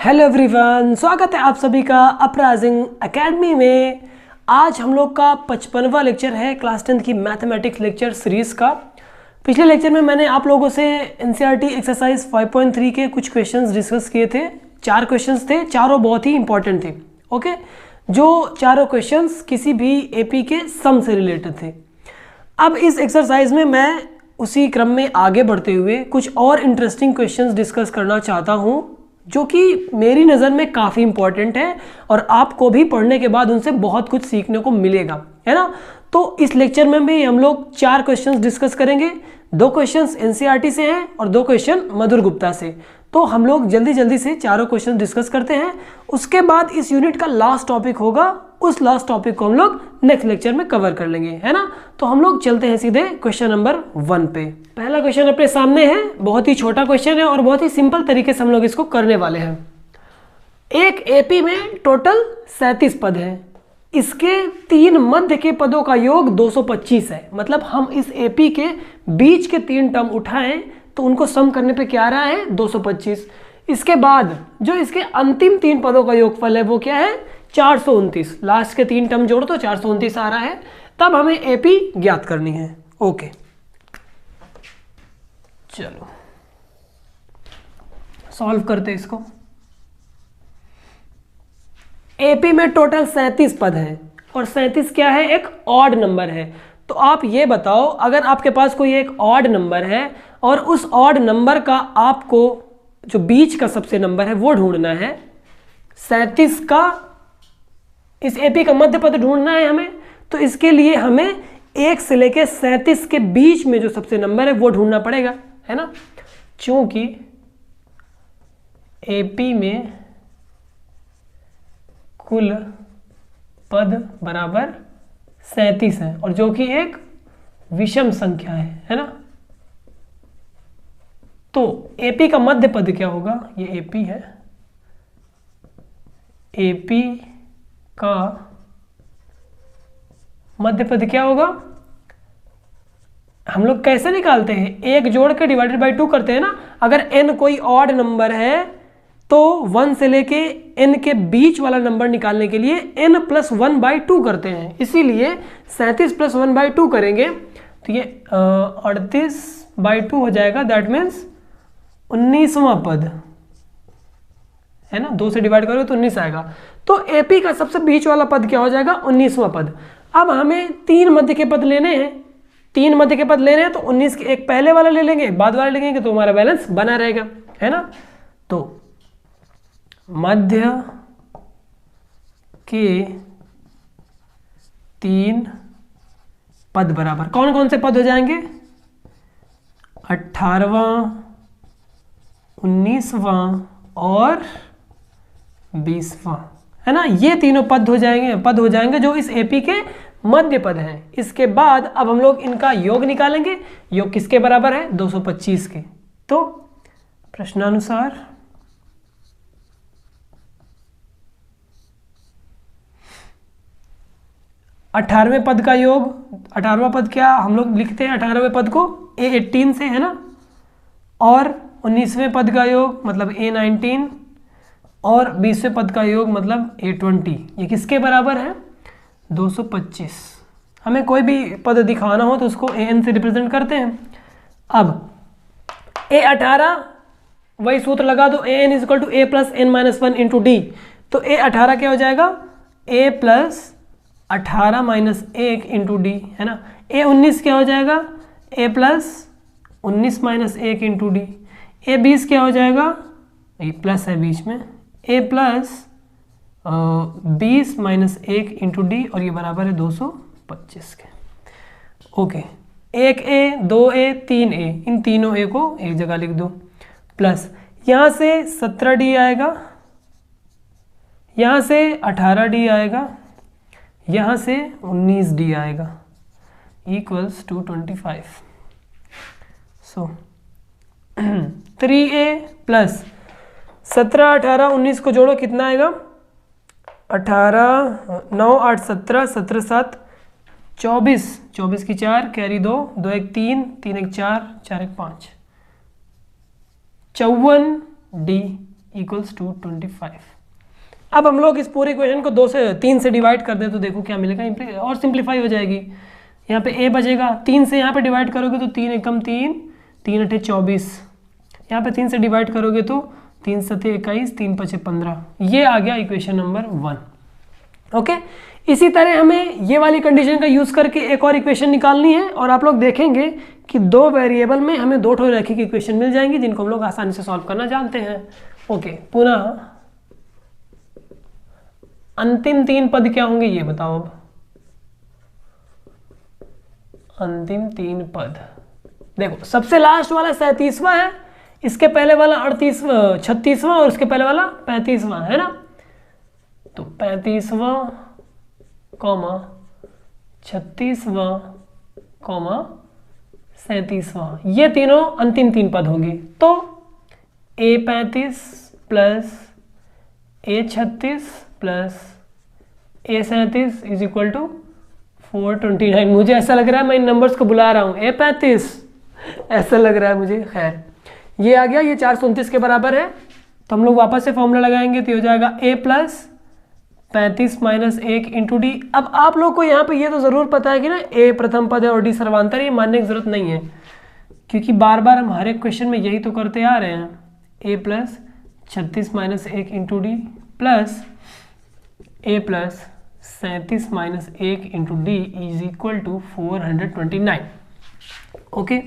Hello everyone, स्वागत है आप सभी का अपराइजिंग एकेडमी में। आज हम लोग का 55वां लेक्चर है क्लास 10th की मैथमेटिक्स लेक्चर सीरीज़ का। पिछले लेक्चर में मैंने आप लोगों से एनसीईआरटी एक्सरसाइज 5.3 के कुछ क्वेश्चंस डिस्कस किए थे। 4 क्वेश्चंस थे, चारों बहुत ही इंपॉर्टेंट थे। ओके, जो चारों क्वेश्चंस किसी भी एपी के सम से रिलेटेड थे। अब इस एक्सरसाइज में मैं उसी क्रम में आगे बढ़ते हुए कुछ और इंटरेस्टिंग क्वेश्चंस डिस्कस करना चाहता हूँ, जो कि मेरी नज़र में काफ़ी इंपॉर्टेंट है और आपको भी पढ़ने के बाद उनसे बहुत कुछ सीखने को मिलेगा, है ना। तो इस लेक्चर में भी हम लोग 4 क्वेश्चंस डिस्कस करेंगे। 2 क्वेश्चंस एनसीईआरटी से हैं और 2 क्वेश्चन मधुर गुप्ता से। तो हम लोग जल्दी जल्दी से चारों क्वेश्चन डिस्कस करते हैं। उसके बाद इस यूनिट का लास्ट टॉपिक होगा, उस लास्ट टॉपिक को हम लोग नेक्स्ट लेक्चर में कवर कर लेंगे, है ना। तो हम लोग चलते हैं सीधे क्वेश्चन नंबर 1 पे। पहला क्वेश्चन अपने सामने है, बहुत ही छोटा क्वेश्चन है और बहुत ही सिंपल तरीके से हम लोग इसको करने वाले हैं। एक एपी में टोटल 37 पद हैं। इसके 3 मध्य के पदों का योग 225 है। मतलब हम इस एपी के बीच के 3 टर्म उठाएं तो उनको सम करने पे क्या आ रहा है, 225। इसके बाद जो इसके अंतिम 3 पदों का योगफल है वो क्या है, 429। लास्ट के 3 टर्म जोड़ तो 429 आ रहा है। तब हमें एपी ज्ञात करनी है। ओके, चलो सॉल्व करते इसको। एपी में टोटल 37 पद हैं और 37 क्या है, एक ऑड नंबर है। तो आप ये बताओ, अगर आपके पास कोई एक ऑड नंबर है और उस ऑड नंबर का आपको जो बीच का सबसे नंबर है वो ढूंढना है, 37 का इस एपी का मध्य पद ढूंढना है हमें, तो इसके लिए हमें 1 से लेके 37 के बीच में जो सबसे नंबर है वो ढूंढना पड़ेगा, है ना। चूंकि एपी में कुल पद बराबर 37 है और जो कि एक विषम संख्या है ना। तो एपी का मध्य पद क्या होगा, ये एपी है, एपी का मध्य पद क्या होगा, हम लोग कैसे निकालते हैं, 1 जोड़ के डिवाइडेड बाई 2 करते हैं ना। अगर n कोई ऑड नंबर है तो 1 से लेके n के बीच वाला नंबर निकालने के लिए n + 1/2 करते हैं। इसीलिए 37 + 1/2 करेंगे तो ये 38/2 हो जाएगा। दैट मीन्स 19वां पद है ना, 2 से डिवाइड करोगे तो 19 आएगा। तो एपी का सबसे बीच वाला पद क्या हो जाएगा, 19वां पद। अब हमें 3 मध्य के पद लेने हैं। 3 मध्य के पद लेने हैं तो 19 के एक पहले वाला ले लेंगे, बाद वाला ले लेंगे तो हमारा बैलेंस बना रहेगा, है ना। तो मध्य के 3 पद बराबर कौन कौन से पद हो जाएंगे, 18वां, 19वां और 20वां, है ना। ये तीनों पद हो जाएंगे जो इस एपी के मध्य पद हैं। इसके बाद अब हम लोग इनका योग निकालेंगे। योग किसके बराबर है, 225 के। तो प्रश्नानुसार अठारहवें पद का योग, 18वां पद क्या हम लोग लिखते हैं, 18वें पद को A18 से, है ना। और 19वें पद का योग मतलब A19 और 20वें पद का योग मतलब A20। ये किसके बराबर है, 225। हमें कोई भी पद दिखाना हो तो उसको AN से रिप्रेजेंट करते हैं। अब A18 वही सूत्र लगा दो, AN = A + n-1 × D। तो A18 क्या हो जाएगा, A + 18 - 1 × D, है ना। A19 क्या हो जाएगा, A + 19 - 1 × D। A20 क्या हो जाएगा, ये प्लस है बीच में, A + 20 - 1 × D और ये बराबर है 225 के। ओके, 1A 2A 3A, इन तीनों A को एक जगह लिख दो। प्लस यहाँ से 17D आएगा, यहाँ से 18D आएगा, यहाँ से 19D आएगा, = 225। सो 3A + 17 18 19 को जोड़ो, कितना आएगा, 18 9 8 17 17 7 24, 24 की 4 कैरी 2 2 1 3 3 1 4 4 1 5, 54D इक्वल्स टू 25। अब हम लोग इस पूरे इक्वेशन को 3 से डिवाइड कर दें तो देखो क्या मिलेगा, और सिंप्लीफाई हो जाएगी। यहाँ पे a बचेगा, 3 से यहाँ पे डिवाइड करोगे तो 3 एकम 3, 3 अठे 24। यहाँ पे 3 से डिवाइड करोगे तो 3 सते 21, 3 पचे 15। ये आ गया इक्वेशन नंबर 1। ओके, इसी तरह हमें ये वाली कंडीशन का यूज़ करके एक और इक्वेशन निकालनी है, और आप लोग देखेंगे कि 2 वेरिएबल में हमें 2 ठो रैखिक इक्वेशन मिल जाएंगी जिनको हम लोग आसानी से सॉल्व करना जानते हैं। ओके, पुनः अंतिम 3 पद क्या होंगे ये बताओ। अब अंतिम 3 पद देखो, सबसे लास्ट वाला 37वां है, इसके पहले वाला 36वां और उसके पहले वाला 35वां है ना। तो 35वां, 36वां, 37वां, ये तीनों अंतिम 3 पद होंगे। तो A35 plus A36 plus A37 is equal to 429। मुझे ऐसा लग रहा है मैं इन नंबर्स को बुला रहा हूँ, A35 ऐसा लग रहा है मुझे। खैर, ये आ गया, ये 429 के बराबर है। तो हम लोग वापस से फॉर्मूला लगाएंगे तो हो जाएगा A plus 35 minus 1 into D. अब आप लोग को यहाँ पे ये तो ज़रूर पता है कि ना A प्रथम पद है और D सर्वांतर, ये मानने की ज़रूरत नहीं है, क्योंकि बार बार हम हर एक क्वेश्चन में यही तो करते आ रहे हैं। A plus 36 minus 1 into D plus A plus 37 minus 1 into D is equal to 429। Okay,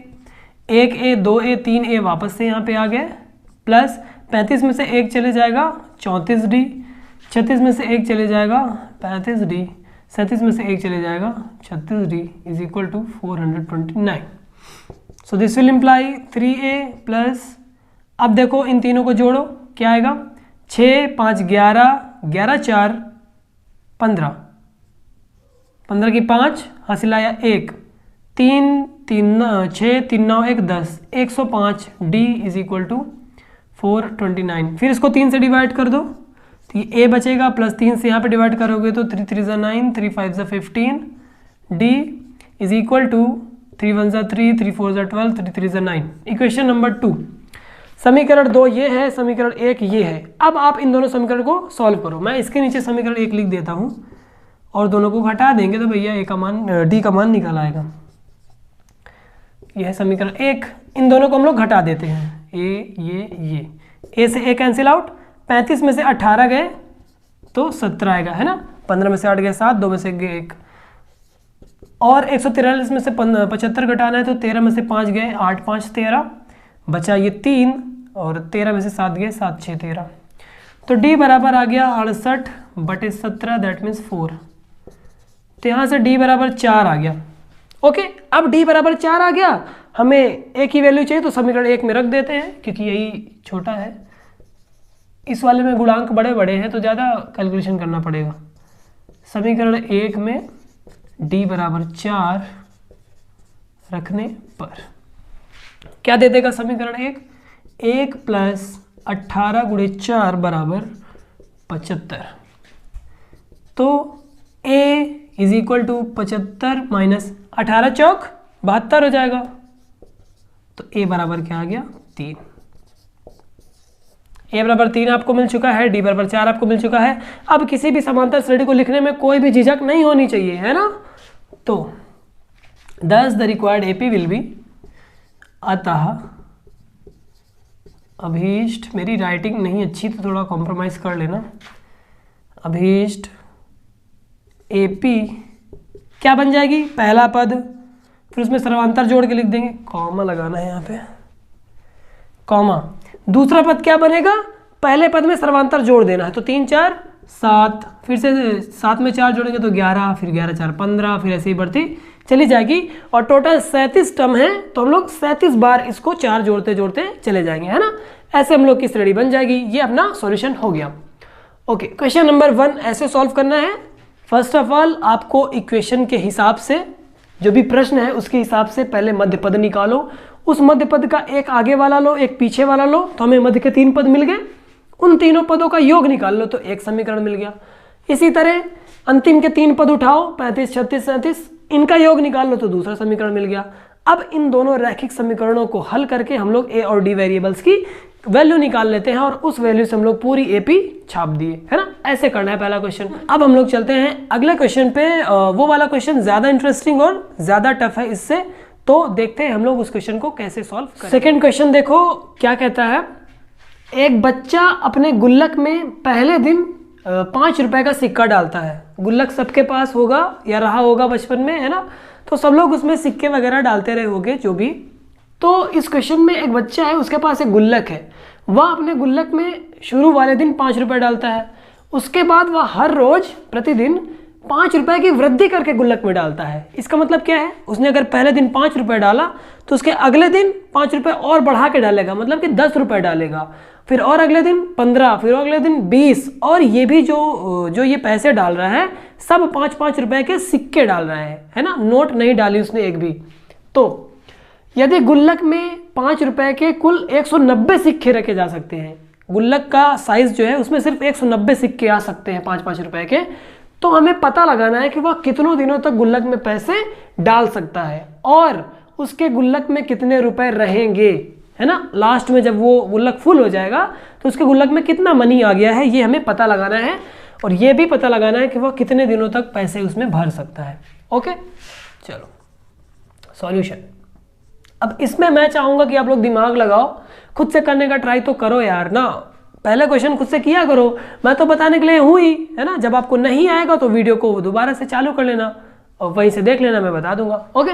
1A 2A 3A वापस से यहाँ पे आ गए, प्लस 35 में से 1 चले जाएगा 34D, 36 में से 1 चले जाएगा 35D, 37 में से 1 चले जाएगा 36D is equal to 429। So this will imply 3A plus, अब देखो इन तीनों को जोड़ो, क्या आएगा, 6 5 11, 11 4 15, 15 की 5 हासिल आया 1, 3 3 6 3 9 1 10, 105 D इज इक्वल टू 429। फिर इसको 3 से डिवाइड कर दो तो ये A बचेगा, प्लस 3 से यहाँ पे डिवाइड करोगे तो 3 3 ज़ा 9, 3 5 ज़ा 15, D इज इक्वल टू 3 1 ज़ा 3, 3 4 ज़ा 12, 3 3 ज़ा 9। इक्वेशन नंबर 2, समीकरण 2 ये है, समीकरण 1 ये है। अब आप इन दोनों समीकरण को सॉल्व करो। मैं इसके नीचे समीकरण 1 लिख देता हूँ और दोनों को घटा देंगे तो भैया A का मान D का मान निकल आएगा। यह है समीकरण 1, इन दोनों को हम लोग घटा देते हैं, ये A से A कैंसिल आउट, 35 में से 18 गए तो 17 आएगा, है ना। 15 में से 8 गए 7, 2 में से गए 1, और 143 में से 75 घटाना है तो 13 में से 5 गए 8 5 13, बचा ये 3, और 13 में से 7 गए 7 6 13। तो D बराबर आ गया 68/17, दैट मीन्स 4। तो यहाँ से D बराबर 4 आ गया। ओके, अब D बराबर 4 आ गया, हमें A की वैल्यू चाहिए तो समीकरण 1 में रख देते हैं क्योंकि यही छोटा है। इस वाले में गुणांक बड़े बड़े हैं तो ज़्यादा कैलकुलेशन करना पड़ेगा। समीकरण 1 में D बराबर 4 रखने पर क्या दे देगा समीकरण 1, 1 प्लस 18 गुणे 4 बराबर 75। तो A is equal to 75 minus 18 चौक 72 हो जाएगा। तो A बराबर क्या आ गया 3। A बराबर 3 आपको मिल चुका है, D बराबर 4 आपको मिल चुका है। अब किसी भी समांतर श्रेणी को लिखने में कोई भी झिझक नहीं होनी चाहिए, है ना। तो thus the required AP will be, अतः अभीष्ट, मेरी राइटिंग नहीं अच्छी तो थोड़ा कॉम्प्रोमाइज़ कर लेना, अभीष्ट AP क्या बन जाएगी, पहला पद, फिर उसमें सर्वांतर जोड़ के लिख देंगे, कॉमा लगाना है यहाँ पे, कॉमा। दूसरा पद क्या बनेगा, पहले पद में सर्वांतर जोड़ देना है, तो 3 4 7, फिर से 7 में 4 जोड़ेंगे तो 11, फिर 11 4 15, फिर ऐसे ही बढ़ती चली जाएगी। और टोटल 37 टर्म है तो हम लोग 37 बार इसको 4 जोड़ते जोड़ते चले जाएंगे, है ना। ऐसे हम लोग की श्रेणी बन जाएगी। ये अपना सॉल्यूशन हो गया। ओके, क्वेश्चन नंबर 1 ऐसे सॉल्व करना है। फर्स्ट ऑफ ऑल आपको इक्वेशन के हिसाब से, जो भी प्रश्न है उसके हिसाब से पहले मध्य पद निकालो। उस मध्य पद का एक आगे वाला लो, एक पीछे वाला लो, तो हमें मध्य के 3 पद मिल गए। उन तीनों पदों का योग निकाल लो तो एक समीकरण मिल गया। इसी तरह अंतिम के 3 पद उठाओ, 35 36 37, इनका योग निकाल लो तो दूसरा समीकरण मिल गया। अब इन दोनों रैखिक समीकरणों को हल करके हम लोग A और D वेरिएबल्स की वैल्यू निकाल लेते हैं और उस वैल्यू से हम लोग पूरी एपी छाप दिए, है ना। ऐसे करना है पहला क्वेश्चन। अब हम लोग चलते हैं अगले क्वेश्चन पे। वो वाला क्वेश्चन ज़्यादा इंटरेस्टिंग और ज़्यादा टफ है इससे, तो देखते हैं हम लोग उस क्वेश्चन को कैसे सॉल्व करें। सेकेंड क्वेश्चन देखो क्या कहता है। एक बच्चा अपने गुल्लक में पहले दिन 5 रुपए का सिक्का डालता है। गुल्लक सबके पास होगा या रहा होगा बचपन में, है ना, तो सब लोग उसमें सिक्के वगैरह डालते रहे होंगे जो भी। तो इस क्वेश्चन में एक बच्चा है, उसके पास एक गुल्लक है, वह अपने गुल्लक में शुरू वाले दिन 5 रुपए डालता है। उसके बाद वह हर रोज प्रतिदिन 5 रुपए की वृद्धि करके गुल्लक में डालता है। इसका मतलब क्या है, उसने अगर पहले दिन 5 रुपए डाला तो उसके अगले दिन 5 रुपए और बढ़ा के डालेगा, मतलब कि 10 रुपए डालेगा, फिर और अगले दिन 15, फिर अगले दिन 20, और ये भी जो ये पैसे डाल रहा है सब 5-5 रुपए के सिक्के डाल रहा है ना, नोट नहीं डाली उसने एक भी। तो यदि गुल्लक में 5 रुपए के कुल 190 सिक्के रखे जा सकते हैं, गुल्लक का साइज जो है उसमें सिर्फ 190 सिक्के आ सकते हैं 5-5 रुपए के, तो हमें पता लगाना है कि वह कितनों दिनों तक गुल्लक में पैसे डाल सकता है और उसके गुल्लक में कितने रुपए रहेंगे, है ना। लास्ट में जब वो गुल्लक फुल हो जाएगा तो उसके गुल्लक में कितना मनी आ गया है, ये हमें पता लगाना है। और ये भी पता लगाना है कि वह कितने दिनों तक पैसे उसमें भर सकता है। ओके, चलो सॉल्यूशन। अब इसमें मैं चाहूँगा कि आप लोग दिमाग लगाओ, खुद से करने का ट्राई तो करो यार ना। पहले क्वेश्चन खुद से किया करो, मैं तो बताने के लिए हूँ ही, है ना। जब आपको नहीं आएगा तो वीडियो को दोबारा से चालू कर लेना और वहीं से देख लेना, मैं बता दूंगा। ओके,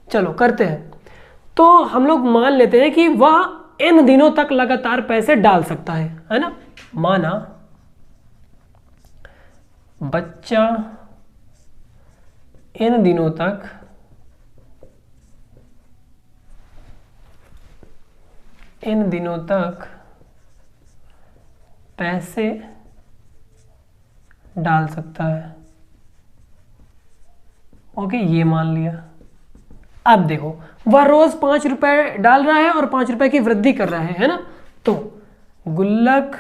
चलो करते हैं। तो हम लोग मान लेते हैं कि वह इन दिनों तक लगातार पैसे डाल सकता है ना। माना बच्चा इन दिनों तक पैसे डाल सकता है। ओके, ये मान लिया। अब देखो वह रोज 5 रुपए डाल रहा है और 5 रुपए की वृद्धि कर रहा है ना। तो गुल्लक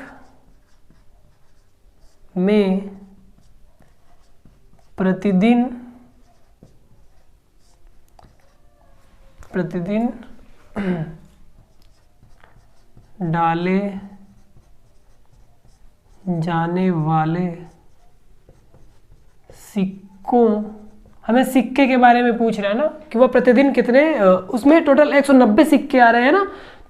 में प्रतिदिन डाले जाने वाले सिक्कों, हमें सिक्के के बारे में पूछ रहा है ना कि वह प्रतिदिन कितने, उसमें टोटल 190 सिक्के आ रहे हैं ना,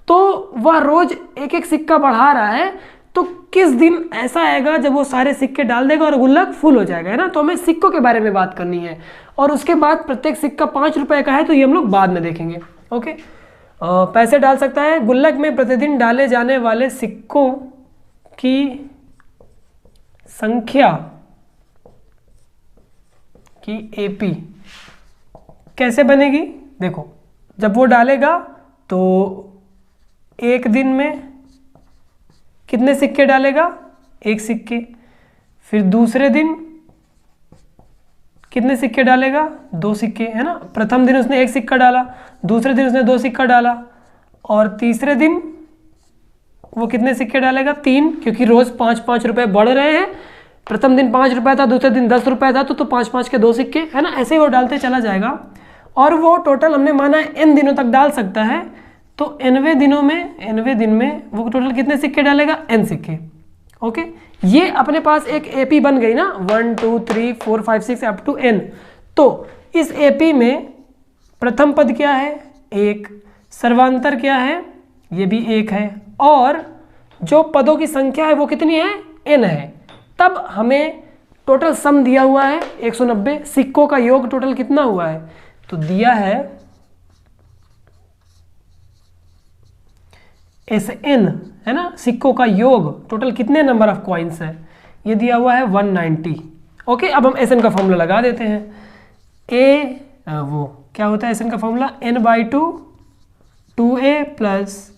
तो वह रोज एक एक सिक्का बढ़ा रहा है। तो किस दिन ऐसा आएगा जब वो सारे सिक्के डाल देगा और गुल्लक फुल हो जाएगा, है ना। तो हमें सिक्कों के बारे में बात करनी है और उसके बाद प्रत्येक सिक्का 5 रुपए का है, तो ये हम लोग बाद में देखेंगे। ओके, पैसे डाल सकता है, गुल्लक में प्रतिदिन डाले जाने वाले सिक्कों की संख्या की एपी कैसे बनेगी। देखो जब वो डालेगा तो एक दिन में कितने सिक्के डालेगा, 1 सिक्के। फिर दूसरे दिन कितने सिक्के डालेगा, 2 सिक्के, है ना। प्रथम दिन उसने 1 सिक्का डाला, दूसरे दिन उसने 2 सिक्का डाला, और तीसरे दिन वो कितने सिक्के डालेगा, 3, क्योंकि रोज 5-5 रुपए बढ़ रहे हैं। प्रथम दिन 5 रुपए था, दूसरे दिन 10 रुपए था, तो 5-5 के 2 सिक्के, है ना। ऐसे ही वो डालते चला जाएगा और वो टोटल हमने माना n दिनों तक डाल सकता है। तो nवें दिन में वो टोटल कितने सिक्के डालेगा, n सिक्के। ओके, ये अपने पास एक एपी बन गई ना, 1 2 3 4 5 6 अप टू n। तो इस एपी में प्रथम पद क्या है, 1, सर्वांतर क्या है, ये भी 1 है, और जो पदों की संख्या है वो कितनी है, n है। तब हमें टोटल सम दिया हुआ है 190, सिक्कों का योग टोटल कितना हुआ है, तो दिया है SN, है ना। सिक्कों का योग टोटल कितने नंबर ऑफ कॉइन्स है, ये दिया हुआ है 190। ओके, अब हम SN का फॉर्मूला लगा देते हैं। वो क्या होता है SN का formula, n/2 2a plus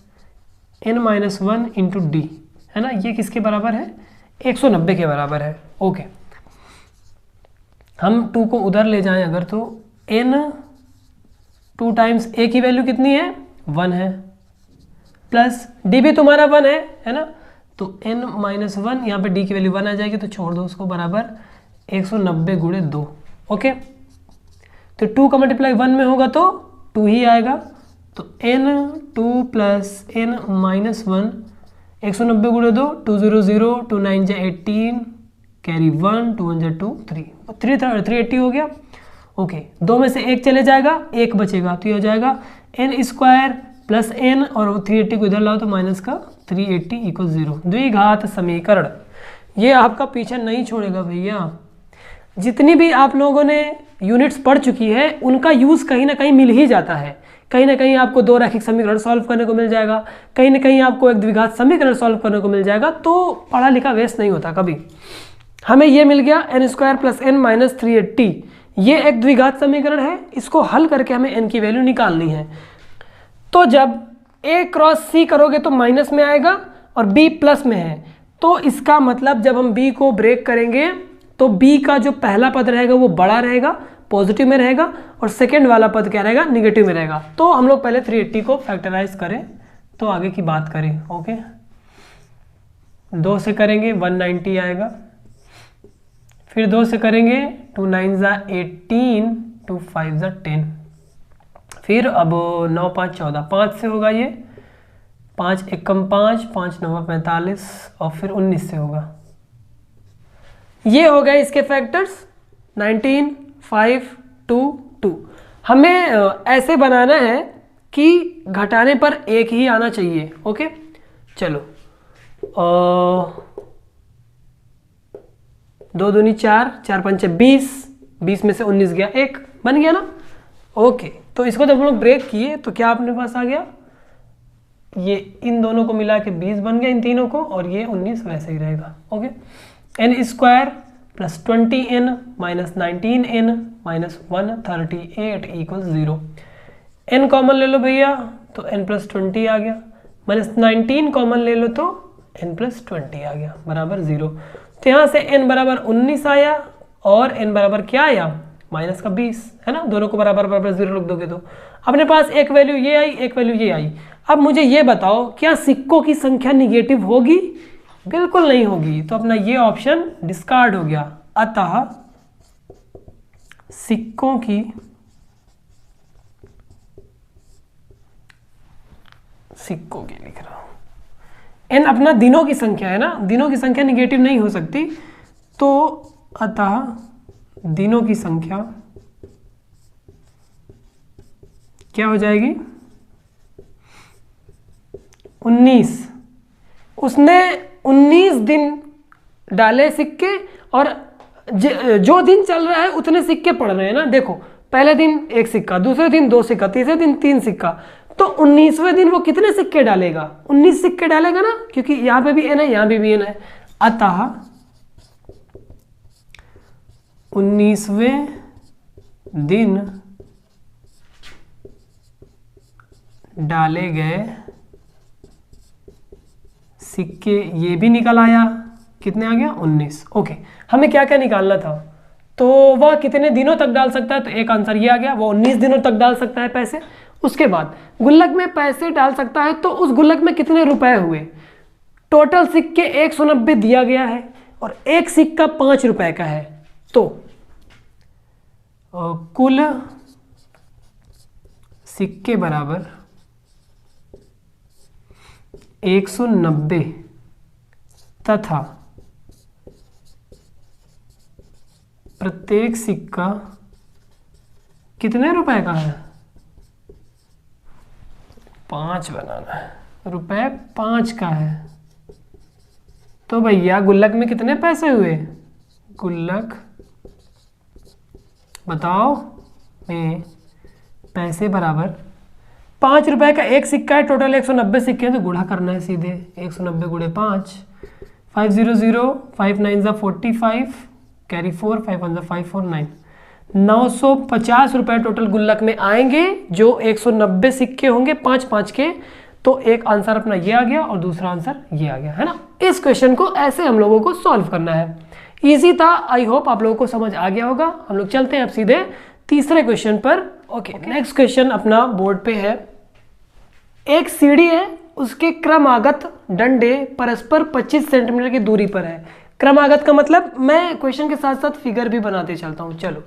n-1 into D, है ना। ये किसके बराबर है, 190 के बराबर है। ओके, हम 2 को उधर ले जाएं अगर, तो n 2 टाइम्स a की वैल्यू कितनी है, 1 है, प्लस d भी तुम्हारा 1 है ना। तो n-1, यहाँ पे d की वैल्यू 1 आ जाएगी, तो छोड़ दो उसको, बराबर 190 गुणे 2। ओके, तो 2 का मल्टीप्लाई 1 में होगा तो 2 ही आएगा। तो n2 प्लस n-1 190 गुणे 2 200, 2 9 जा 18, कैरी 1, 2 1 जा 2 3 380 हो गया। ओके, 2 में से 1 चले जाएगा, 1 बचेगा, तो ये हो जाएगा n स्क्वायर प्लस n, और 380 को इधर लाओ तो माइनस का 380 इक्वल 0। द्विघात समीकरण ये आपका पीछे नहीं छोड़ेगा भैया। जितनी भी आप लोगों ने यूनिट्स पढ़ चुकी है उनका यूज़ कहीं ना कहीं मिल ही जाता है। कहीं ना कहीं आपको 2 रैखिक समीकरण सॉल्व करने को मिल जाएगा, कहीं ना कहीं आपको एक द्विघात समीकरण सॉल्व करने को मिल जाएगा, तो पढ़ा लिखा वेस्ट नहीं होता कभी। हमें ये मिल गया n square plus n minus 380, ये एक द्विघात समीकरण है। इसको हल करके हमें n की वैल्यू निकालनी है। तो जब a क्रॉस c करोगे तो माइनस में आएगा और b प्लस में है, तो इसका मतलब जब हम b को ब्रेक करेंगे तो b का जो पहला पद रहेगा वो बड़ा रहेगा, पॉजिटिव में रहेगा, और सेकेंड वाला पद क्या रहेगा, निगेटिव में रहेगा। तो हम लोग पहले 380 को फैक्टराइज करें तो आगे की बात करें। ओके, 2 से करेंगे 190 आएगा, फिर 2 से करेंगे 2 9 जा 18, 2 5 जा 10, फिर अब 9 5 14, 5 से होगा ये, 5 1 कम 5, 5 9 45, और फिर 19 से होगा। ये हो गए इसके फैक्टर्स 19 5 2 2। हमें ऐसे बनाना है कि घटाने पर 1 ही आना चाहिए। ओके, चलो 2 दूनी 4, 4 पंचे 20, 20 में से 19 गया, 1 बन गया ना। ओके, तो इसको जब हम लोग ब्रेक किए तो क्या अपने पास आ गया, ये इन दोनों को मिला के 20 बन गया इन तीनों को, और ये 19 वैसे ही रहेगा। Okay, n square plus 20n minus 19n minus 138 equal 0। n common ले लो भैया तो n प्लस 20 आ गया, माइनस 19 कॉमन ले लो तो n प्लस 20 आ गया बराबर 0। तो यहाँ से n बराबर 19 आया और n बराबर क्या आया, माइनस का 20, है ना। दोनों को बराबर बराबर 0 रख दोगे तो अपने पास एक वैल्यू ये आई, एक वैल्यू ये आई। अब मुझे ये बताओ, क्या सिक्कों की संख्या निगेटिव होगी? बिल्कुल नहीं होगी, तो अपना ये ऑप्शन डिस्कार्ड हो गया। अतः सिक्कों की लिख रहा हूं, n अपना दिनों की संख्या है ना, दिनों की संख्या निगेटिव नहीं हो सकती, तो अतः दिनों की संख्या क्या हो जाएगी, 19। उसने 19 दिन डाले सिक्के, और जो दिन चल रहा है उतने सिक्के पड़ रहे हैं ना। देखो, पहले दिन 1 सिक्का, दूसरे दिन 2 सिक्का, तीसरे दिन 3 सिक्का, तो 19वें दिन वो कितने सिक्के डालेगा, 19 सिक्के डालेगा ना, क्योंकि यहाँ पे भी n है, यहाँ पे भी n है। अतः 19वें दिन डाले गए सिक्के, ये भी निकल आया, कितने आ गया, 19। ओके, हमें क्या क्या निकालना था, तो वह कितने दिनों तक डाल सकता है, तो एक आंसर ये आ गया, वो 19 दिनों तक डाल सकता है पैसे। उसके बाद गुल्लक में पैसे डाल सकता है, तो उस गुल्लक में कितने रुपए हुए, टोटल सिक्के 190 दिया गया है और एक सिक्का 5 रुपए का है, तो कुल सिक्के बराबर 190 तथा प्रत्येक सिक्का कितने रुपए का है, 5 बनाना है, रुपए 5 का है। तो भैया गुल्लक में कितने पैसे हुए, गुल्लक बताओ में पैसे बराबर 5 रुपए का एक सिक्का है, टोटल 190 सिक्के हैं, तो गुणा करना है सीधे, 190 गुणे 5, 500, 5 9 जा 45, कैरी 4, 5 1 जा 5 4 9, 950 रुपए टोटल गुल्लक में आएंगे, जो 190 सिक्के होंगे 5 5 के। तो एक आंसर अपना ये आ गया और दूसरा आंसर ये आ गया, है ना। इस क्वेश्चन को ऐसे हम लोगों को सॉल्व करना है, इजी था। आई होप आप लोगों को समझ आ गया होगा। हम लोग चलते हैं अब सीधे तीसरे क्वेश्चन पर। ओके, नेक्स्ट क्वेश्चन अपना बोर्ड पे है। एक सीढ़ी है, उसके क्रमागत डंडे परस्पर 25 सेंटीमीटर की दूरी पर है। क्रमागत का मतलब, मैं क्वेश्चन के साथ साथ फिगर भी बनाते चलता हूँ। चलो,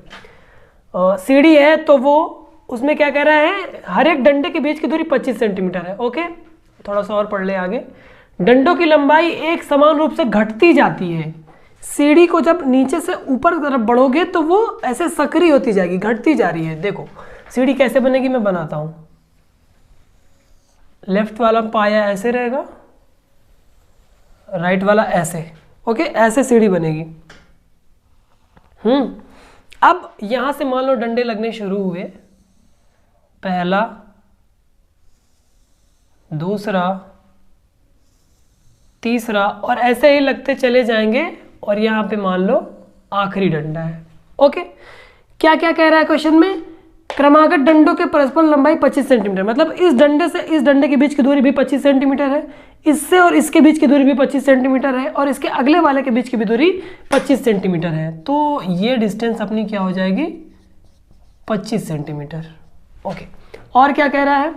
सीढ़ी है तो वो उसमें क्या कह रहा है, हर एक डंडे के बीच की दूरी 25 सेंटीमीटर है। ओके, थोड़ा सा और पढ़ ले आगे। डंडों की लंबाई एक समान रूप से घटती जाती है। सीढ़ी को जब नीचे से ऊपर की तरफ बढ़ोगे तो वो ऐसे सक्रिय होती जाएगी, घटती जा रही है। देखो सीढ़ी कैसे बनेगी, मैं बनाता हूं। लेफ्ट वाला पाया ऐसे रहेगा, राइट वाला ऐसे, ओके, ऐसे सीढ़ी बनेगी। अब यहां से मान लो डंडे लगने शुरू हुए, पहला, दूसरा, तीसरा, और ऐसे ही लगते चले जाएंगे और यहाँ पे मान लो आखिरी डंडा है। ओके, क्या क्या कह रहा है क्वेश्चन में, क्रमागत डंडों के परस्पर लंबाई 25 सेंटीमीटर, मतलब इस डंडे से इस डंडे के बीच की दूरी भी 25 सेंटीमीटर है, इससे और इसके बीच की दूरी भी 25 सेंटीमीटर है, और इसके अगले वाले के बीच की भी दूरी 25 सेंटीमीटर है। तो ये डिस्टेंस अपनी क्या हो जाएगी, 25 सेंटीमीटर। ओके, और क्या कह रहा है,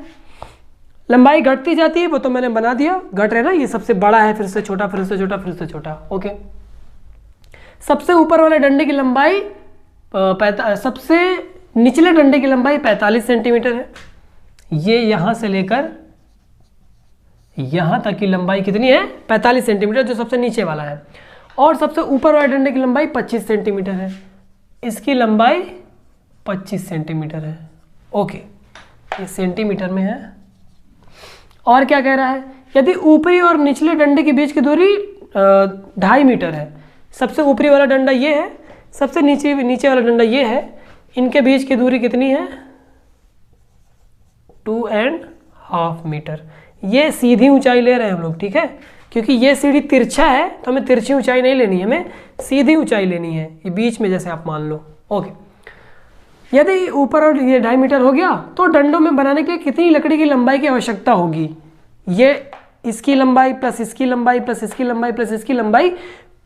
लंबाई घटती जाती है, वो तो मैंने बना दिया, घट रहे ना, ये सबसे बड़ा है, फिर से छोटा, फिर से छोटा, फिर से छोटा। ओके, सबसे ऊपर वाले डंडे की लंबाई सबसे निचले डंडे की लंबाई 45 सेंटीमीटर है। ये यहां से लेकर यहां तक की लंबाई कितनी है, 45 सेंटीमीटर, जो सबसे नीचे वाला है। और सबसे ऊपर वाले डंडे की लंबाई 25 सेंटीमीटर है, इसकी लंबाई 25 सेंटीमीटर है। ओके, ये सेंटीमीटर में है। और क्या कह रहा है, यदि ऊपरी और निचले डंडे के बीच की दूरी 2.5 मीटर है, सबसे ऊपरी वाला डंडा ये है, सबसे नीचे वाला डंडा ये है, इनके बीच की दूरी कितनी है, 2.5 मीटर। ये सीधी ऊंचाई ले रहे हैं हम लोग, ठीक है, क्योंकि ये सीढ़ी तिरछा है तो हमें तिरछी ऊंचाई नहीं लेनी है, हमें सीधी ऊंचाई लेनी है, ये बीच में जैसे आप मान लो। ओके, यदि ऊपर और ये 2.5 मीटर हो गया तो डंडों में बनाने के लिए कितनी लकड़ी की लंबाई की आवश्यकता होगी, ये इसकी लंबाई प्लस इसकी लंबाई प्लस इसकी लंबाई प्लस इसकी लंबाई,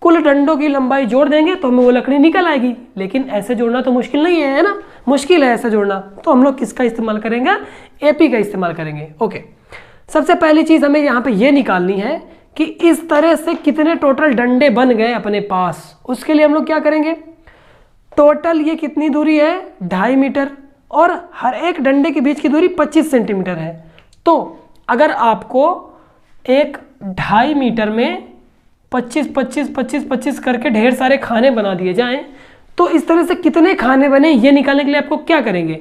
कुल डंडों की लंबाई जोड़ देंगे तो हमें वो लकड़ी निकल आएगी। लेकिन ऐसे जोड़ना तो मुश्किल नहीं है ना, मुश्किल है ऐसे जोड़ना, तो हम लोग किसका इस्तेमाल करेंगे, एपी का इस्तेमाल करेंगे। ओके, सबसे पहली चीज हमें यहाँ पे ये निकालनी है कि इस तरह से कितने टोटल डंडे बन गए अपने पास। उसके लिए हम लोग क्या करेंगे, टोटल ये कितनी दूरी है, 2.5 मीटर, और हर एक डंडे के बीच की दूरी 25 सेंटीमीटर है। तो अगर आपको एक 2.5 मीटर में 25 25 25 25 करके ढेर सारे खाने बना दिए जाएं, तो इस तरह से कितने खाने बने ये निकालने के लिए आपको क्या करेंगे,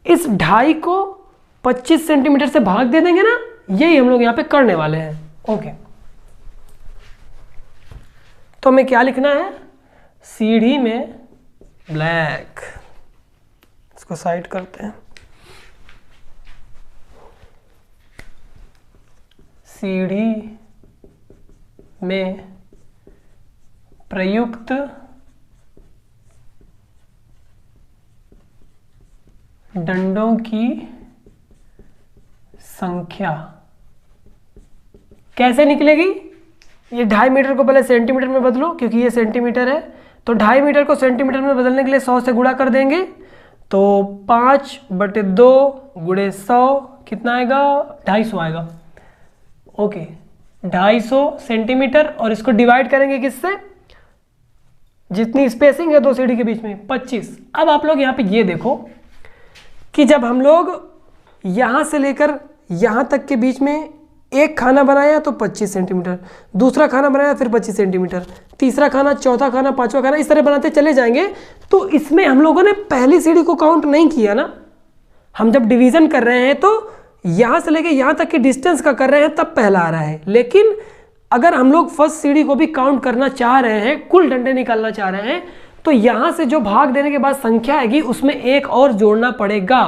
इस 2.5 को 25 सेंटीमीटर से भाग दे देंगे ना, यही हम लोग यहाँ पे करने वाले हैं। ओके, तो हमें क्या लिखना है, सीढ़ी में ब्लैक, इसको साइड करते हैं, सीढ़ी में प्रयुक्त डंडों की संख्या कैसे निकलेगी, ये 2.5 मीटर को पहले सेंटीमीटर में बदलो, क्योंकि ये सेंटीमीटर है, तो 2.5 मीटर को सेंटीमीटर में बदलने के लिए 100 से गुणा कर देंगे, तो 5/2 गुणे 100 कितना आएगा, 250 आएगा। ओके, 250 सेंटीमीटर, और इसको डिवाइड करेंगे किससे, जितनी स्पेसिंग है दो सीढ़ी के बीच में, 25। अब आप लोग यहाँ पे ये देखो कि जब हम लोग यहाँ से लेकर यहाँ तक के बीच में एक खाना बनाया तो 25 सेंटीमीटर, दूसरा खाना बनाया फिर 25 सेंटीमीटर, तीसरा खाना, चौथा खाना, पांचवा खाना, इस तरह बनाते चले जाएंगे। तो इसमें हम लोगों ने पहली सीढ़ी को काउंट नहीं किया ना, हम जब डिवीजन कर रहे हैं तो यहाँ से लेके यहाँ तक के डिस्टेंस का कर रहे हैं तब पहला आ रहा है। लेकिन अगर हम लोग फर्स्ट सीढ़ी को भी काउंट करना चाह रहे हैं, कुल डंडे निकालना चाह रहे हैं, तो यहाँ से जो भाग देने के बाद संख्या आएगी उसमें एक और जोड़ना पड़ेगा,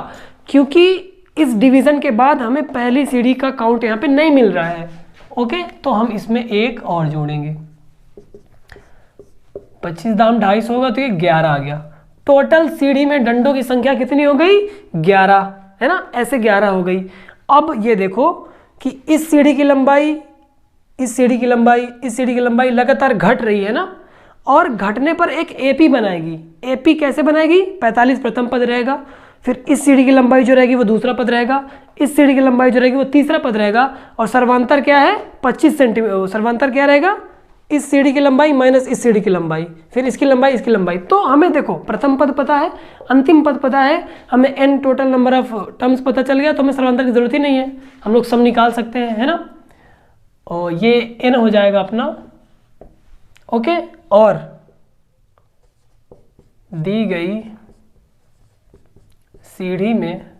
क्योंकि इस डिवीजन के बाद हमें पहली सीढ़ी का काउंट यहाँ पे नहीं मिल रहा है। ओके, तो हम इसमें एक और जोड़ेंगे, 25 दाम 250 होगा तो ये 11 आ गया। टोटल सीढ़ी में डंडों की संख्या कितनी हो गई, 11, है ना, ऐसे 11 हो गई। अब ये देखो कि इस सीढ़ी की लंबाई, इस सीढ़ी की लंबाई, इस सीढ़ी की लंबाई लगातार घट रही है ना, और घटने पर एक एपी बनाएगी। एपी कैसे बनाएगी, 45 प्रथम पद रहेगा, फिर इस सीढ़ी की लंबाई जो रहेगी वो दूसरा पद रहेगा, इस सीढ़ी की लंबाई जो रहेगी वो तीसरा पद रहेगा, और सर्वांतर क्या है, 25 सेंटीमीटर, सर्वांतर क्या रहेगा, इस सीढ़ी की लंबाई माइनस इस सीढ़ी की लंबाई, फिर इसकी लंबाई इसकी लंबाई। तो हमें देखो प्रथम पद पता है, अंतिम पद पता है, हमें n total number of terms पता चल गया, तो हमें सर्वांतर की जरूरत ही नहीं है, हम लोग सम निकाल सकते हैं, है ना। और ये n हो जाएगा अपना, ओके। और दी गई सीढ़ी में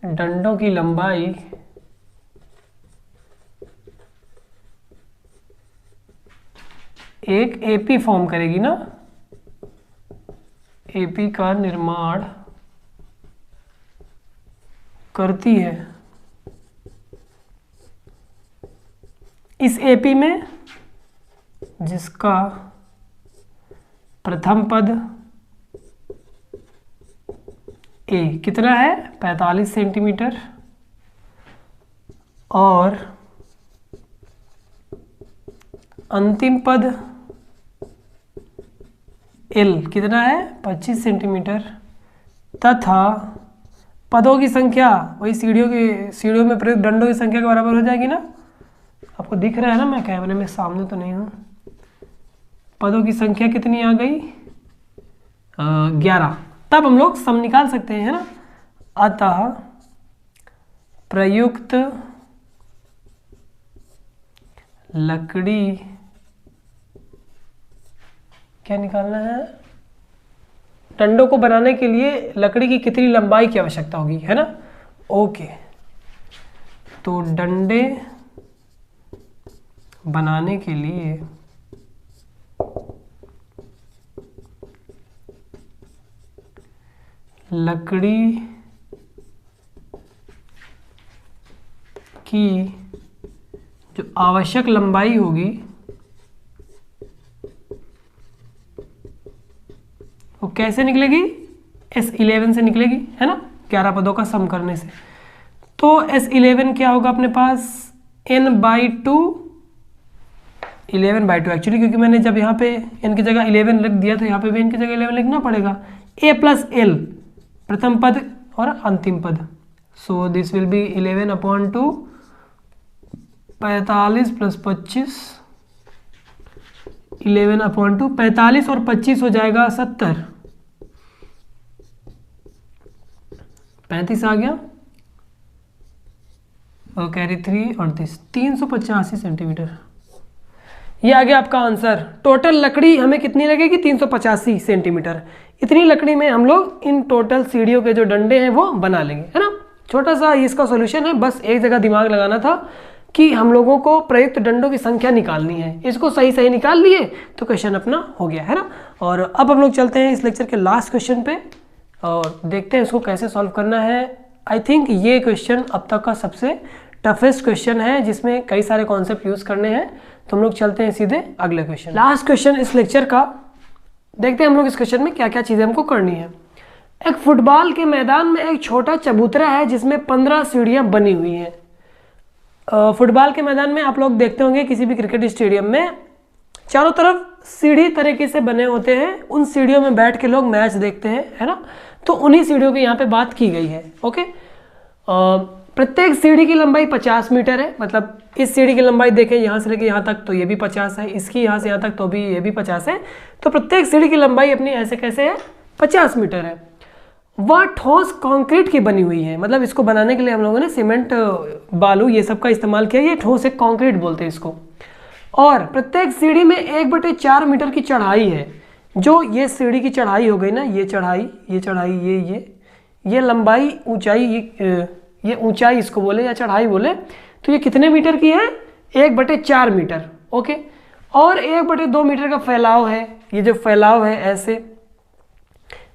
डंडों की लंबाई एक एपी फॉर्म करेगी ना, एपी का निर्माण करती है। इस एपी में जिसका प्रथम पद ए कितना है 45 सेंटीमीटर और अंतिम पद एल कितना है 25 सेंटीमीटर तथा पदों की संख्या वही सीढ़ियों में प्रयुक्त डंडों की संख्या के बराबर हो जाएगी ना। आपको दिख रहा है ना, मैं कैमरे में सामने तो नहीं हूँ। पदों की संख्या कितनी आ गई 11। तब हम लोग सम निकाल सकते हैं, है ना। अतः प्रयुक्त लकड़ी क्या निकालना है, डंडों को बनाने के लिए लकड़ी की कितनी लंबाई की आवश्यकता होगी, है ना। ओके, तो डंडे बनाने के लिए लकड़ी की जो आवश्यक लंबाई होगी वो कैसे निकलेगी, S11 से निकलेगी, है ना, 11 पदों का सम करने से। तो S11 क्या होगा अपने पास n/2, 11/2 एक्चुअली, क्योंकि मैंने जब यहाँ पे n की जगह 11 लिख दिया तो यहाँ पे भी n की जगह 11 लिखना पड़ेगा। a + l प्रथम पद और अंतिम पद, सो दिस विल बी 11/2, 45 + 25, 11/2, 45 और 25 हो जाएगा 70, 35 आ गया और कैरी 3 और 385 सेंटीमीटर। ये आ गया आपका आंसर। टोटल लकड़ी हमें कितनी लगेगी 385 सेंटीमीटर। इतनी लकड़ी में हम लोग इन टोटल सीढ़ियों के जो डंडे हैं वो बना लेंगे, है ना। छोटा सा इसका सॉल्यूशन है, बस एक जगह दिमाग लगाना था कि हम लोगों को प्रयुक्त डंडों की संख्या निकालनी है। इसको सही सही निकाल लिए तो क्वेश्चन अपना हो गया, है ना। और अब हम लोग चलते हैं इस लेक्चर के लास्ट क्वेश्चन पे और देखते हैं इसको कैसे सॉल्व करना है। आई थिंक ये क्वेश्चन अब तक का सबसे टफेस्ट क्वेश्चन है जिसमें कई सारे कॉन्सेप्ट यूज करने हैं। तो हम लोग चलते हैं सीधे अगले क्वेश्चन, लास्ट क्वेश्चन इस लेक्चर का। देखते हैं हम लोग इस क्वेश्चन में क्या क्या चीजें हमको करनी है। एक फुटबॉल के मैदान में एक छोटा चबूतरा है जिसमें 15 सीढ़ियां बनी हुई हैं। फुटबॉल के मैदान में आप लोग देखते होंगे किसी भी क्रिकेट स्टेडियम में चारों तरफ सीढ़ी तरीके से बने होते हैं, उन सीढ़ियों में बैठ के लोग मैच देखते हैं, है ना। तो उन्हीं सीढ़ियों की यहाँ पे बात की गई है, ओके। प्रत्येक सीढ़ी की लंबाई 50 मीटर है, मतलब इस सीढ़ी की लंबाई देखें यहाँ से लेके यहाँ तक तो ये भी 50 है, इसकी यहाँ से यहाँ तक तो भी ये भी 50 है। तो प्रत्येक सीढ़ी की लंबाई अपनी ऐसे कैसे है 50 मीटर है। वह ठोस कंक्रीट की बनी हुई है, मतलब इसको बनाने के लिए हम लोगों ने सीमेंट बालू ये सब का इस्तेमाल किया। ये ठोस एक कंक्रीट बोलते हैं इसको। और प्रत्येक सीढ़ी में 1/4 मीटर की चढ़ाई है। जो ये सीढ़ी की चढ़ाई हो गई ना, ये चढ़ाई, ये चढ़ाई, ये लंबाई, ऊंचाई, ये ऊंचाई इसको बोले या चढ़ाई बोले, तो ये कितने मीटर की है 1/4 मीटर, ओके। और 1/2 मीटर का फैलाव है। ये जो फैलाव है ऐसे,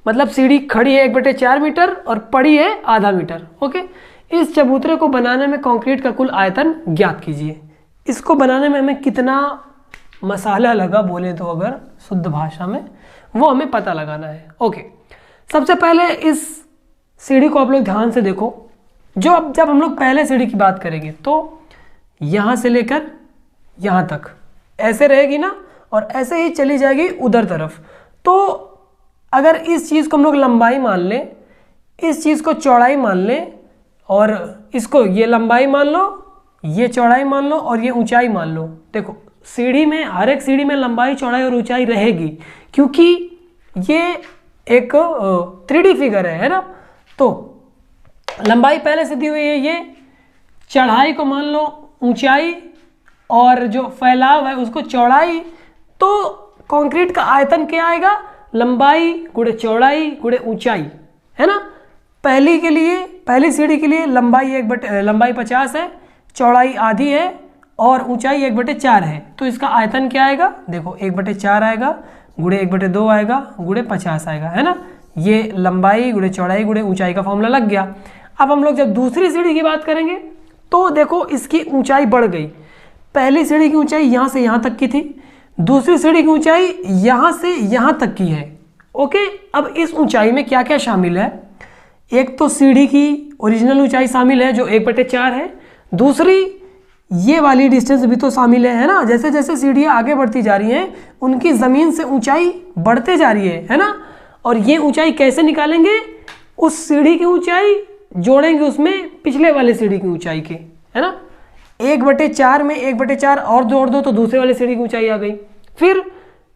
मतलब सीढ़ी खड़ी है 1/4 मीटर और पड़ी है आधा मीटर, ओके। इस चबूतरे को बनाने में कंक्रीट का कुल आयतन ज्ञात कीजिए। इसको बनाने में हमें कितना मसाला लगा बोले तो अगर शुद्ध भाषा में, वो हमें पता लगाना है, ओके। सबसे पहले इस सीढ़ी को आप लोग ध्यान से देखो। जब हम लोग पहले सीढ़ी की बात करेंगे तो यहाँ से लेकर यहाँ तक ऐसे रहेगी ना, और ऐसे ही चली जाएगी उधर तरफ। तो अगर इस चीज़ को हम लोग लंबाई मान लें, इस चीज़ को चौड़ाई मान लें, और इसको ये लंबाई मान लो, ये चौड़ाई मान लो और ये ऊंचाई मान लो। देखो सीढ़ी में, हर एक सीढ़ी में लंबाई चौड़ाई और ऊंचाई रहेगी, क्योंकि ये एक 3D फिगर है ना। तो लंबाई पहले से दी हुई है, ये चढ़ाई को मान लो ऊंचाई और जो फैलाव है उसको चौड़ाई। तो कंक्रीट का आयतन क्या आएगा, लंबाई गुणे चौड़ाई गुणे ऊंचाई, है ना। पहली के लिए, पहली सीढ़ी के लिए लंबाई 50 है, चौड़ाई आधी है और ऊंचाई 1/4 है। तो इसका आयतन क्या आएगा, देखो 1/4 आएगा गुणे 1/2 आएगा गुणे 50 आएगा, है ना। ये लंबाई गुणे चौड़ाई गुणे ऊंचाई का फॉर्मूला लग गया। अब हम लोग जब दूसरी सीढ़ी की बात करेंगे तो देखो इसकी ऊंचाई बढ़ गई। पहली सीढ़ी की ऊंचाई यहाँ से यहाँ तक की थी, दूसरी सीढ़ी की ऊंचाई यहाँ से यहाँ तक की है। ओके, अब इस ऊंचाई में क्या क्या शामिल है, एक तो सीढ़ी की ओरिजिनल ऊंचाई शामिल है जो 1/4 है, दूसरी ये वाली डिस्टेंस भी तो शामिल है ना। जैसे जैसे सीढ़ियाँ आगे बढ़ती जा रही हैं उनकी ज़मीन से ऊंचाई बढ़ते जा रही है ना। और ये ऊंचाई कैसे निकालेंगे, उस सीढ़ी की ऊंचाई जोड़ेंगे उसमें पिछले वाले सीढ़ी की ऊंचाई के, है ना। 1/4 में 1/4 और जोड़ दो तो दूसरे वाली सीढ़ी की ऊंचाई आ गई, फिर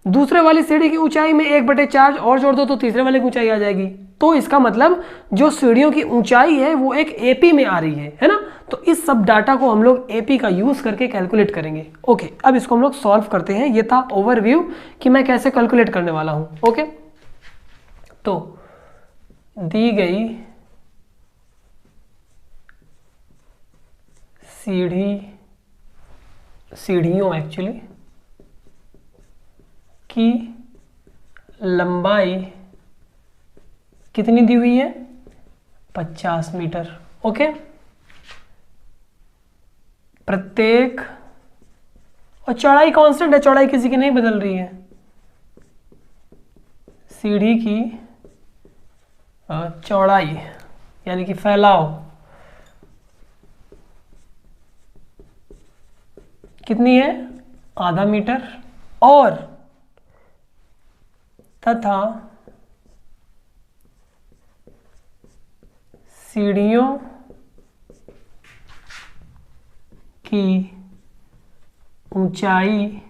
दूसरे वाली सीढ़ी की ऊंचाई में 1/4 और जोड़ दो तो तीसरे वाले की ऊंचाई आ जाएगी। तो इसका मतलब जो सीढ़ियों की ऊंचाई है वो एक एपी में आ रही है ना। तो इस सब डाटा को हम लोग एपी का यूज करके कैलकुलेट करेंगे। ओके, अब इसको हम लोग सॉल्व करते हैं। ये था ओवरव्यू कि मैं कैसे कैलकुलेट करने वाला हूं। ओके, तो दी गई सीढ़ियों एक्चुअली की लंबाई कितनी दी हुई है, 50 मीटर। ओके, प्रत्येक, और चौड़ाई कांस्टेंट है, चौड़ाई किसी की नहीं बदल रही है। सीढ़ी की चौड़ाई यानी कि फैलाव कितनी है, आधा मीटर, और तथा सीढ़ियों की ऊंचाई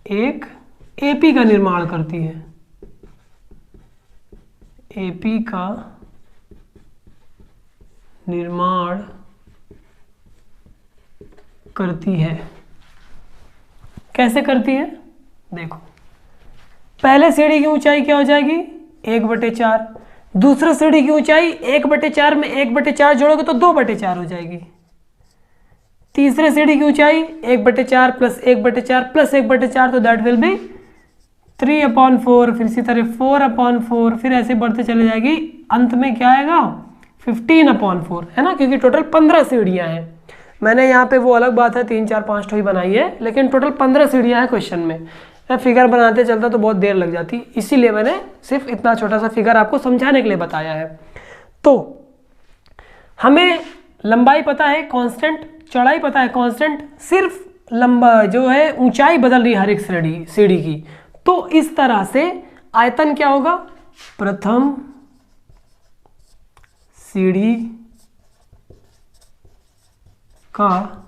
एक एपी का निर्माण करती है, एपी का निर्माण करती है। कैसे करती है, देखो पहले सीढ़ी की ऊंचाई क्या हो जाएगी, 1/4, दूसरे सीढ़ी की ऊंचाई 1/4 में 1/4 जोड़ोगे तो 2/4 हो जाएगी, तीसरे सीढ़ी की ऊंचाई 1/4 प्लस 1/4 प्लस 1/4 तो दैट विल बी 3/4, फिर इसी तरह 4/4, फिर ऐसे बढ़ते चले जाएगी। अंत में क्या आएगा, 15/4, है ना, क्योंकि टोटल 15 सीढ़ियां हैं। मैंने यहाँ पे वो अलग बात है 3 4 5 ही बनाई है, लेकिन टोटल 15 सीढ़ियाँ हैं क्वेश्चन में। मैं फिगर बनाते चलता तो बहुत देर लग जाती, इसीलिए मैंने सिर्फ इतना छोटा सा फिगर आपको समझाने के लिए बताया है। तो हमें लंबाई पता है कांस्टेंट, चौड़ाई पता है कांस्टेंट, सिर्फ लंबा जो है ऊंचाई बदल रही है हर एक सीढ़ी की। तो इस तरह से आयतन क्या होगा, प्रथम सीढ़ी का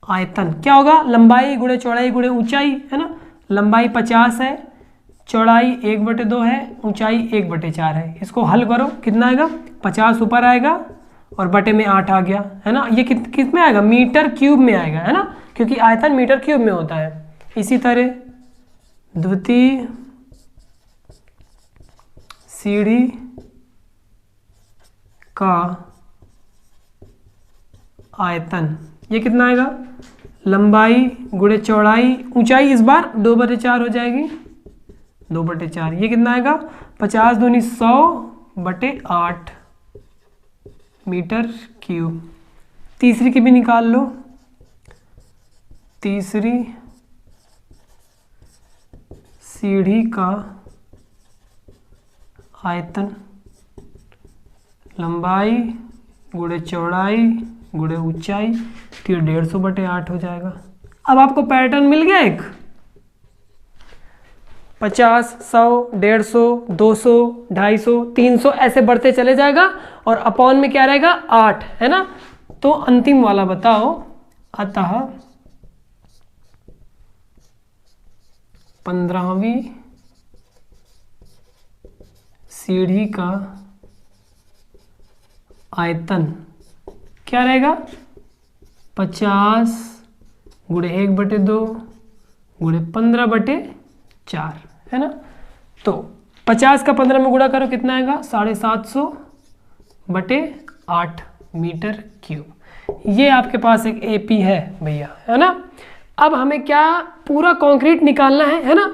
आयतन क्या होगा, लंबाई गुणे चौड़ाई गुणे ऊंचाई, है ना। लंबाई 50 है, चौड़ाई 1/2 है, ऊंचाई 1/4 है। इसको हल करो, कितना आएगा, 50 ऊपर आएगा और बटे में 8 आ गया, है ना। ये किस में आएगा, मीटर क्यूब में आएगा, है ना, क्योंकि आयतन मीटर क्यूब में होता है। इसी तरह द्वितीय सीढ़ी का आयतन, ये कितना आएगा, लंबाई गुणे चौड़ाई, ऊंचाई इस बार 2/4 हो जाएगी, 2/4, ये कितना आएगा, 50 दूनी 100/8 मीटर क्यूब। तीसरी की भी निकाल लो, तीसरी सीढ़ी का आयतन लंबाई गुणे चौड़ाई गुणे ऊंचाई, तो ये 150/8 हो जाएगा। अब आपको पैटर्न मिल गया एक, 50, 100, 150, 200, 250, 300 ऐसे बढ़ते चले जाएगा और अपॉन में क्या रहेगा, 8, है ना। तो अंतिम वाला बताओ, अतः 15वीं सीढ़ी का आयतन क्या रहेगा, 50 गुणे 1/2 गुणे 15/4 है ना। तो 50 का 15 में गुणा करो कितना आएगा, 750/8 मीटर क्यूब। ये आपके पास एक एपी है भैया, है ना। अब हमें क्या पूरा कंक्रीट निकालना है ना।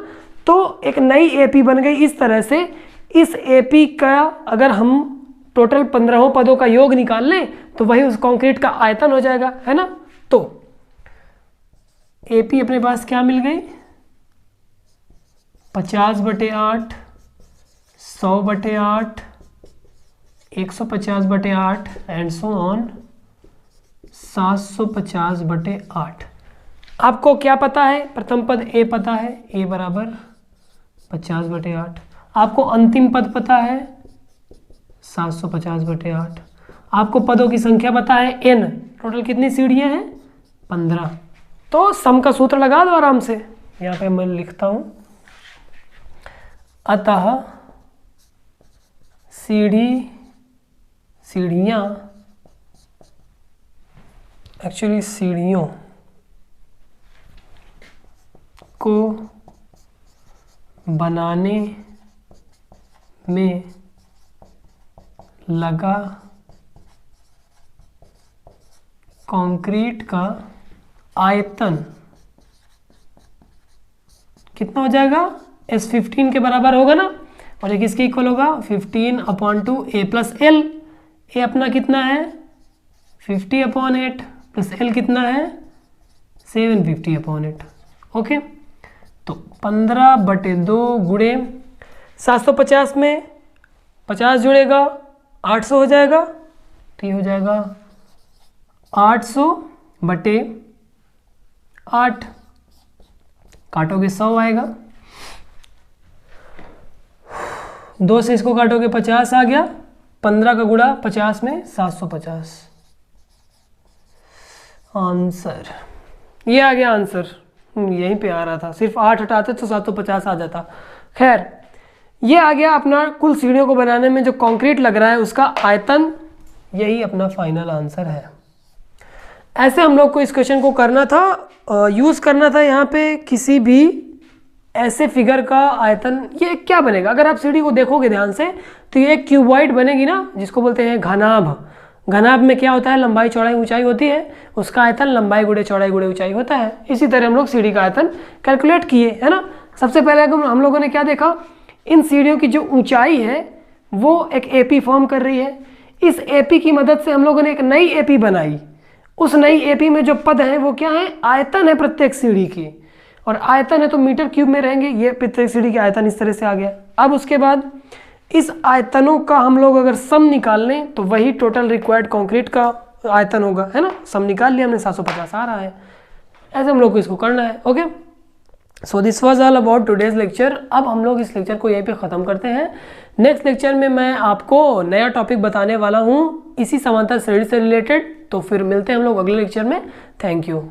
तो एक नई एपी बन गई इस तरह से। इस एपी का अगर हम टोटल 15 पदों का योग निकाल लें तो वही उस कंक्रीट का आयतन हो जाएगा, है ना। तो एपी अपने पास क्या मिल गई, 50/8, 100/8, 150/8 एंड सो ऑन 750/8। आपको क्या पता है, प्रथम पद ए पता है, ए बराबर 50/8। आपको अंतिम पद पता है 750/8। आपको पदों की संख्या पता है n, टोटल कितनी सीढ़ियां हैं, 15। तो सम का सूत्र लगा दो आराम से, यहाँ पे मैं लिखता हूं, अतः सीढ़ियां एक्चुअली सीढ़ियों को बनाने में लगा कंक्रीट का आयतन कितना हो जाएगा, S15 के बराबर होगा ना। और ये किसके इक्वल होगा, 15/2 a प्लस एल। ए अपना कितना है 50/8 प्लस एल कितना है 750/8। ओके, तो 15/2 गुणे 750 में 50 जुड़ेगा 800 हो जाएगा। तो ये हो जाएगा 800/8, काटोगे 100 आएगा, 2 से इसको काटोगे 50 आ गया, 15 का गुणा 50 में 750 आंसर। ये आ गया आंसर, यहीं पे आ रहा था, सिर्फ 8 हटाते तो 750 आ जाता। खैर, ये आ गया अपना कुल सीढ़ियों को बनाने में जो कंक्रीट लग रहा है उसका आयतन। यही अपना फाइनल आंसर है। ऐसे हम लोग को इस क्वेश्चन को करना था, यूज़ करना था यहाँ पे किसी भी ऐसे फिगर का आयतन। ये क्या बनेगा, अगर आप सीढ़ी को देखोगे ध्यान से तो ये एक क्यूबॉइड बनेगी ना, जिसको बोलते हैं घनाभ। घनाभ में क्या होता है, लंबाई चौड़ाई ऊंचाई होती है, उसका आयतन लंबाई गुणे चौड़ाई गुणे ऊंचाई होता है। इसी तरह हम लोग सीढ़ी का आयतन कैलकुलेट किए, है ना। सबसे पहले हम लोगों ने क्या देखा, इन सीढ़ियों की जो ऊंचाई है वो एक एपी फॉर्म कर रही है। इस एपी की मदद से हम लोगों ने एक नई एपी बनाई। उस नई एपी में जो पद है वो क्या है, आयतन है प्रत्येक सीढ़ी की, और आयतन है तो मीटर क्यूब में रहेंगे। ये प्रत्येक सीढ़ी के आयतन इस तरह से आ गया। अब उसके बाद इस आयतनों का हम लोग अगर सम निकाल लें तो वही टोटल रिक्वायर्ड कंक्रीट का आयतन होगा, है ना। सम निकाल लिया हमने, 750 आ रहा है। ऐसे हम लोग को इसको करना है। Okay, so this was all about today's lecture. अब हम लोग इस लेक्चर को यहीं पे ख़त्म करते हैं। नेक्स्ट लेक्चर में मैं आपको नया टॉपिक बताने वाला हूँ इसी समांतर श्रेणी से रिलेटेड। तो फिर मिलते हैं हम लोग अगले लेक्चर में। Thank you.